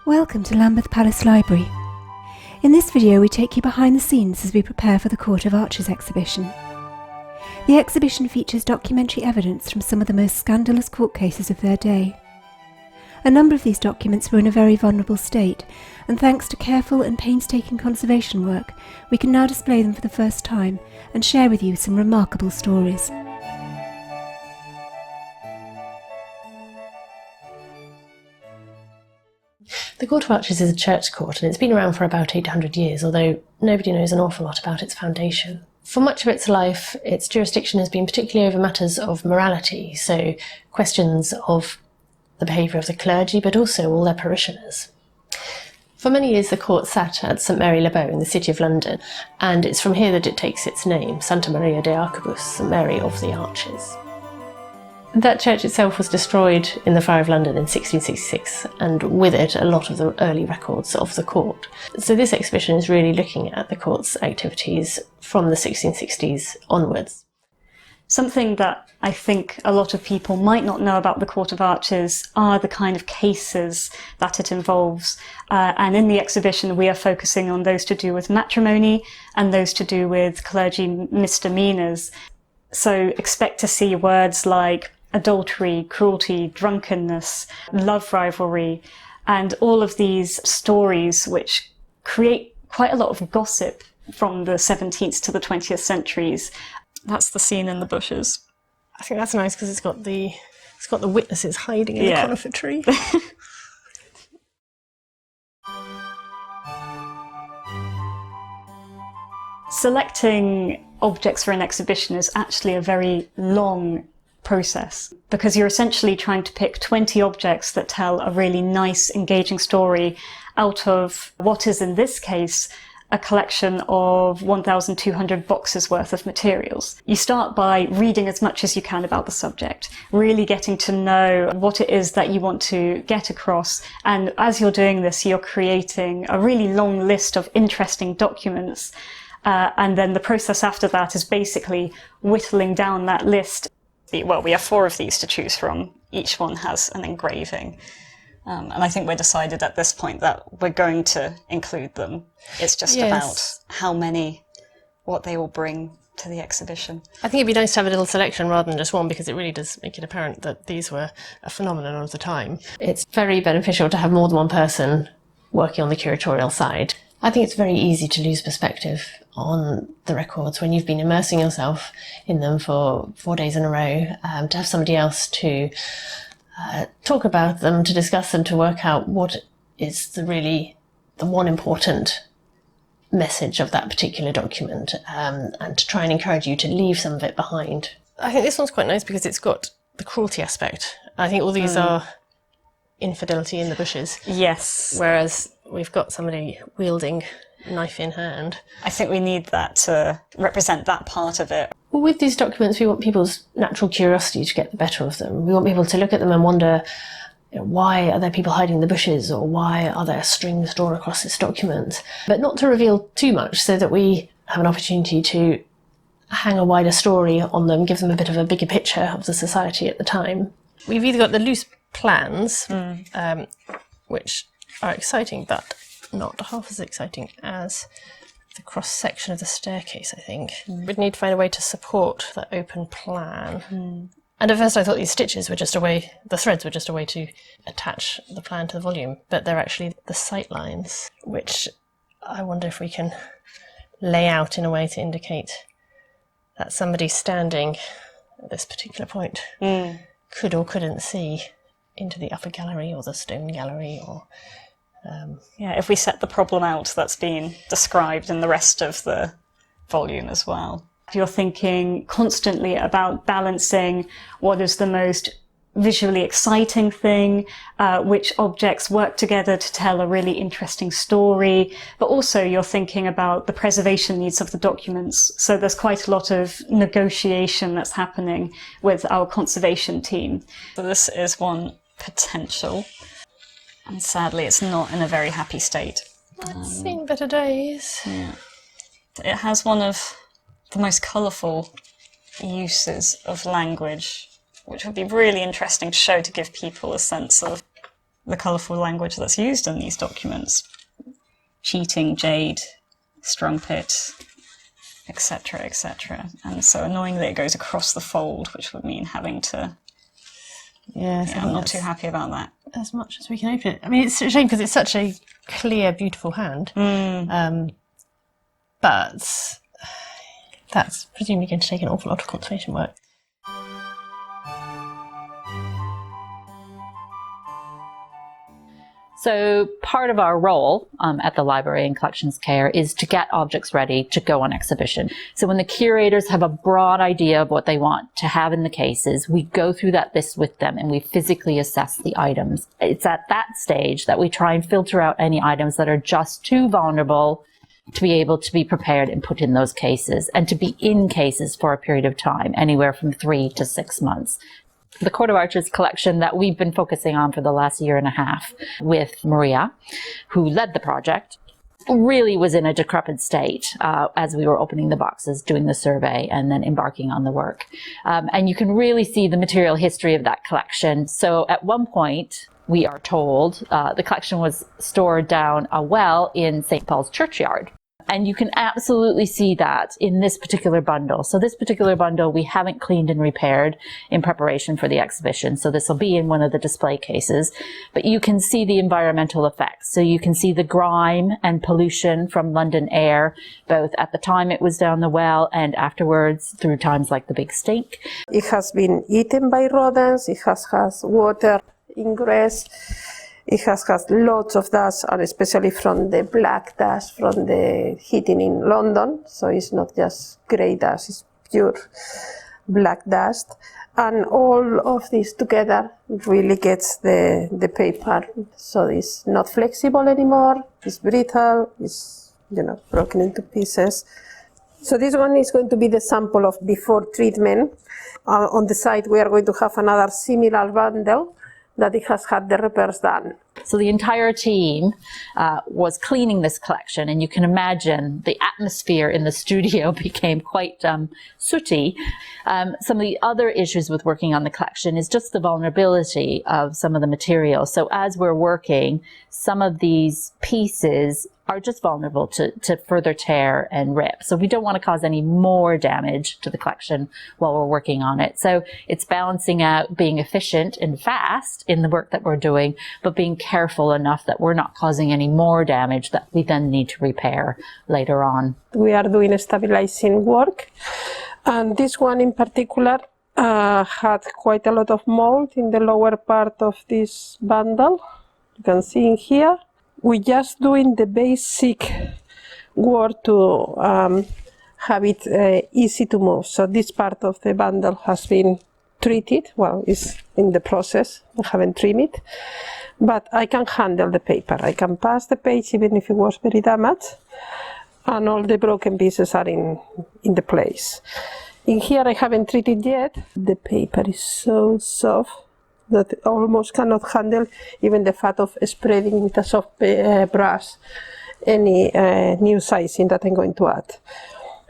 Welcome to Lambeth Palace Library. In this video we take you behind the scenes as we prepare for the Court of Arches exhibition. The exhibition features documentary evidence from some of the most scandalous court cases of their day. A number of these documents were in a very vulnerable state, and thanks to careful and painstaking conservation work, we can now display them for the first time and share with you some remarkable stories. The Court of Arches is a church court, and it's been around for about 800 years, although nobody knows an awful lot about its foundation. For much of its life, its jurisdiction has been particularly over matters of morality, so questions of the behaviour of the clergy, but also all their parishioners. For many years, the court sat at St Mary Le Bow in the City of London, and it's from here that it takes its name, Santa Maria de Archibus, St Mary of the Arches. That church itself was destroyed in the Fire of London in 1666, and with it a lot of the early records of the court. So this exhibition is really looking at the court's activities from the 1660s onwards. Something that I think a lot of people might not know about the Court of Arches are the kind of cases that it involves. And in the exhibition we are focusing on those to do with matrimony and those to do with clergy misdemeanours. So expect to see words like adultery, cruelty, drunkenness, love rivalry, and all of these stories which create quite a lot of gossip from the 17th to the 20th centuries. That's the scene in the bushes. I think that's nice because it's got the witnesses hiding in the conifer tree. Selecting objects for an exhibition is actually a very long process because you're essentially trying to pick 20 objects that tell a really nice, engaging story out of what is, in this case, a collection of 1,200 boxes worth of materials. You start by reading as much as you can about the subject, really getting to know what it is that you want to get across. And as you're doing this, you're creating a really long list of interesting documents. And then the process after that is basically whittling down that list. Well, we have 4 of these to choose from. Each one has an engraving. And I think we're decided at this point that we're going to include them. It's just about how many, what they will bring to the exhibition. I think it'd be nice to have a little selection rather than just one, because it really does make it apparent that these were a phenomenon of the time. It's very beneficial to have more than one person working on the curatorial side. I think it's very easy to lose perspective on the records when you've been immersing yourself in them for 4 days in a row. To have somebody else to talk about them, to discuss them, to work out what is the one important message of that particular document, and to try and encourage you to leave some of it behind. I think this one's quite nice because it's got the cruelty aspect. I think all these are infidelity in the bushes. Yes. Whereas we've got somebody wielding knife in hand. I think we need that to represent that part of it. Well, with these documents, we want people's natural curiosity to get the better of them. We want people to look at them and wonder, why are there people hiding in the bushes, or why are there strings drawn across this document? But not to reveal too much, so that we have an opportunity to hang a wider story on them, give them a bit of a bigger picture of the society at the time. We've either got the loose plans, which are exciting, but not half as exciting as the cross-section of the staircase, I think. We'd need to find a way to support the open plan. And at first I thought these stitches were just a way, the threads were just a way to attach the plan to the volume, but they're actually the sight lines, which I wonder if we can lay out in a way to indicate that somebody standing at this particular point could or couldn't see into the upper gallery or the stone gallery, or if we set the problem out that's been described in the rest of the volume as well. You're thinking constantly about balancing what is the most visually exciting thing, which objects work together to tell a really interesting story, but also you're thinking about the preservation needs of the documents. So there's quite a lot of negotiation that's happening with our conservation team. So this is one potential. And sadly, it's not in a very happy state. It's seen better days. Yeah. It has one of the most colourful uses of language, which would be really interesting to show to give people a sense of the colourful language that's used in these documents. Cheating, jade, strumpet, etc., etc. And so annoyingly it goes across the fold, which would mean having to... Yes, I'm not too happy about that. As much as we can open it. I mean, it's a shame because it's such a clear, beautiful hand. But that's presumably going to take an awful lot of conservation work. So part of our role at the library and collections care is to get objects ready to go on exhibition. So when the curators have a broad idea of what they want to have in the cases, we go through that list with them and we physically assess the items. It's at that stage that we try and filter out any items that are just too vulnerable to be able to be prepared and put in those cases, and to be in cases for a period of time, anywhere from 3 to 6 months. The Court of Arches collection that we've been focusing on for the last year and a half with Maria, who led the project, really was in a decrepit state as we were opening the boxes, doing the survey, and then embarking on the work. And you can really see the material history of that collection. So at one point, we are told, the collection was stored down a well in St. Paul's churchyard. And you can absolutely see that in this particular bundle. So this particular bundle we haven't cleaned and repaired in preparation for the exhibition. So this will be in one of the display cases. But you can see the environmental effects. So you can see the grime and pollution from London air, both at the time it was down the well and afterwards through times like the Big Stink. It has been eaten by rodents, it has water ingress. It has lots of dust, and especially from the black dust from the heating in London. So it's not just grey dust, it's pure black dust. And all of this together really gets the paper. So it's not flexible anymore, it's brittle, it's broken into pieces. So this one is going to be the sample of before treatment. On the side we are going to have another similar bundle that it has had the repairs done. So the entire team was cleaning this collection, and you can imagine the atmosphere in the studio became quite sooty. Some of the other issues with working on the collection is just the vulnerability of some of the material. So as we're working, some of these pieces are just vulnerable to further tear and rip. So we don't want to cause any more damage to the collection while we're working on it. So it's balancing out being efficient and fast in the work that we're doing, but being careful enough that we're not causing any more damage that we then need to repair later on. We are doing stabilizing work, and this one in particular had quite a lot of mold in the lower part of this bundle. You can see in here. We're just doing the basic work to have it easy to move. So this part of the bundle has been treated. Well, it's in the process. I haven't trimmed it. But I can handle the paper. I can pass the page even if it was very damaged. And all the broken pieces are in the place. In here I haven't treated yet. The paper is so soft that almost cannot handle even the fact of spreading with a soft brush any new sizing that I'm going to add.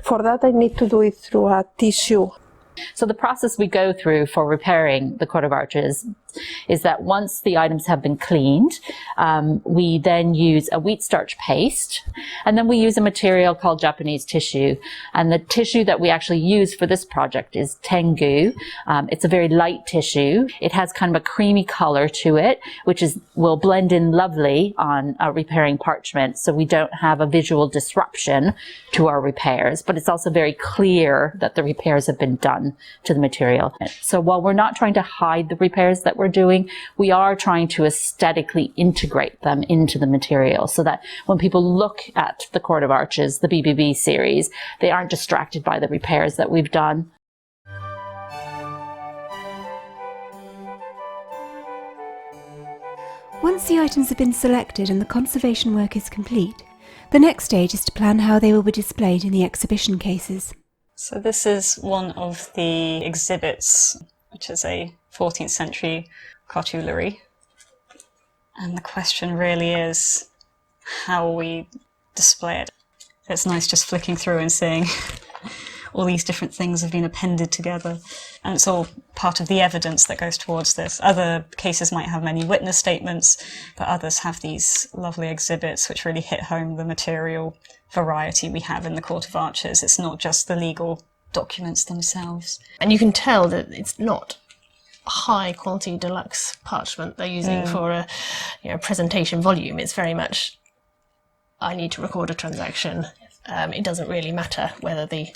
For that I need to do it through a tissue. So the process we go through for repairing the Court of Arches is that once the items have been cleaned, we then use a wheat starch paste, and then we use a material called Japanese tissue. And the tissue that we actually use for this project is tengu. It's a very light tissue. It has kind of a creamy color to it, which will blend in lovely on repairing parchment, so we don't have a visual disruption to our repairs. But it's also very clear that the repairs have been done to the material. So while we're not trying to hide the repairs that we're doing, we are trying to aesthetically integrate them into the material so that when people look at the Court of Arches, the BBB series, they aren't distracted by the repairs that we've done. Once the items have been selected and the conservation work is complete, the next stage is to plan how they will be displayed in the exhibition cases. So this is one of the exhibits, which is a 14th century cartulary. And the question really is how we display it. It's nice just flicking through and seeing all these different things have been appended together. And it's all part of the evidence that goes towards this. Other cases might have many witness statements, but others have these lovely exhibits which really hit home the material variety we have in the Court of Arches. It's not just the legal documents themselves. And you can tell that it's not high quality deluxe parchment they're using for a presentation volume. It's very much, I need to record a transaction. It doesn't really matter whether the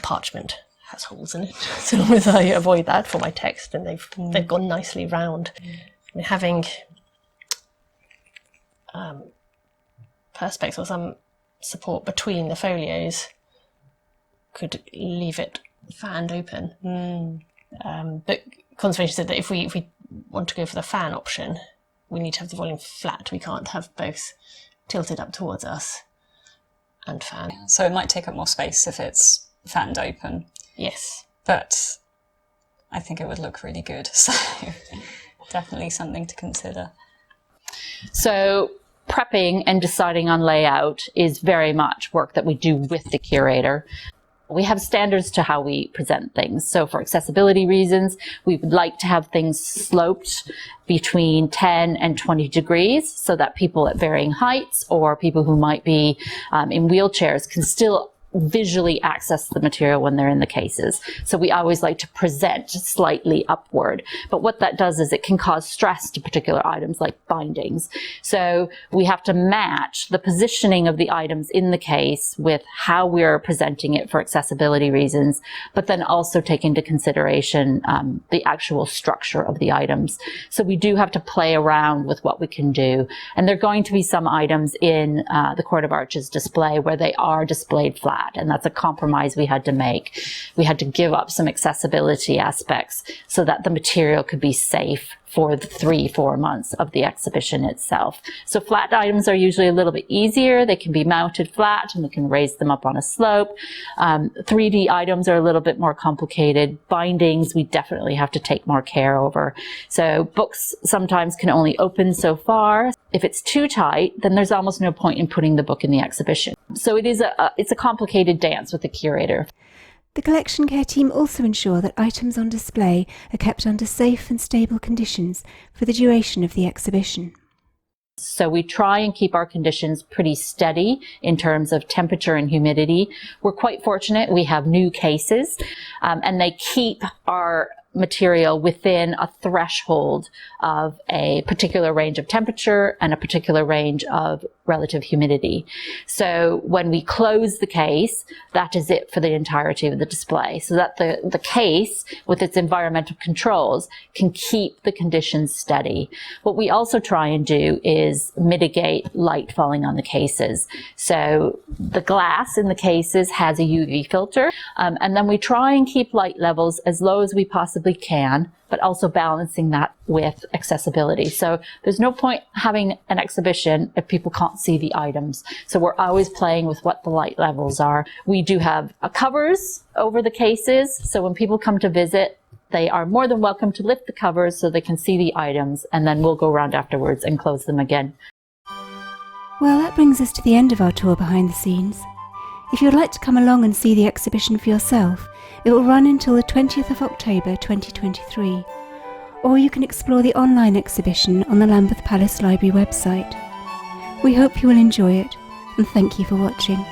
parchment has holes in it, so long as I avoid that for my text, and they've gone nicely round. And having perspex or some support between the folios could leave it fanned open. But conservation said that if we want to go for the fan option, we need to have the volume flat. We can't have both tilted up towards us and fan. So it might take up more space if it's fanned open. Yes. But I think it would look really good. So definitely something to consider. So prepping and deciding on layout is very much work that we do with the curator. We have standards to how we present things. So for accessibility reasons, we would like to have things sloped between 10 and 20 degrees so that people at varying heights or people who might be in wheelchairs can still visually access the material when they're in the cases. So we always like to present slightly upward. But what that does is it can cause stress to particular items like bindings. So we have to match the positioning of the items in the case with how we're presenting it for accessibility reasons, but then also take into consideration the actual structure of the items. So we do have to play around with what we can do. And there are going to be some items in the Court of Arches display where they are displayed flat. And that's a compromise we had to make. We had to give up some accessibility aspects so that the material could be safe for the 3-4 months of the exhibition itself. So flat items are usually a little bit easier. They can be mounted flat and we can raise them up on a slope. 3D items are a little bit more complicated. Bindings, we definitely have to take more care over. So books sometimes can only open so far. If it's too tight, then there's almost no point in putting the book in the exhibition. So it's a complicated dance with the curator. The collection care team also ensure that items on display are kept under safe and stable conditions for the duration of the exhibition. So we try and keep our conditions pretty steady in terms of temperature and humidity. We're quite fortunate. We have new cases and they keep our material within a threshold of a particular range of temperature and a particular range of relative humidity. So when we close the case, that is it for the entirety of the display, so that the case with its environmental controls can keep the conditions steady. What we also try and do is mitigate light falling on the cases. So the glass in the cases has a UV filter, and then we try and keep light levels as low as we possibly can, but also balancing that with accessibility. So there's no point having an exhibition if people can't see the items. So we're always playing with what the light levels are. We do have covers over the cases, so when people come to visit, they are more than welcome to lift the covers so they can see the items, and then we'll go around afterwards and close them again. Well, that brings us to the end of our tour behind the scenes. If you'd like to come along and see the exhibition for yourself, it will run until the 20th of October 2023, or you can explore the online exhibition on the Lambeth Palace Library website. We hope you will enjoy it, and thank you for watching.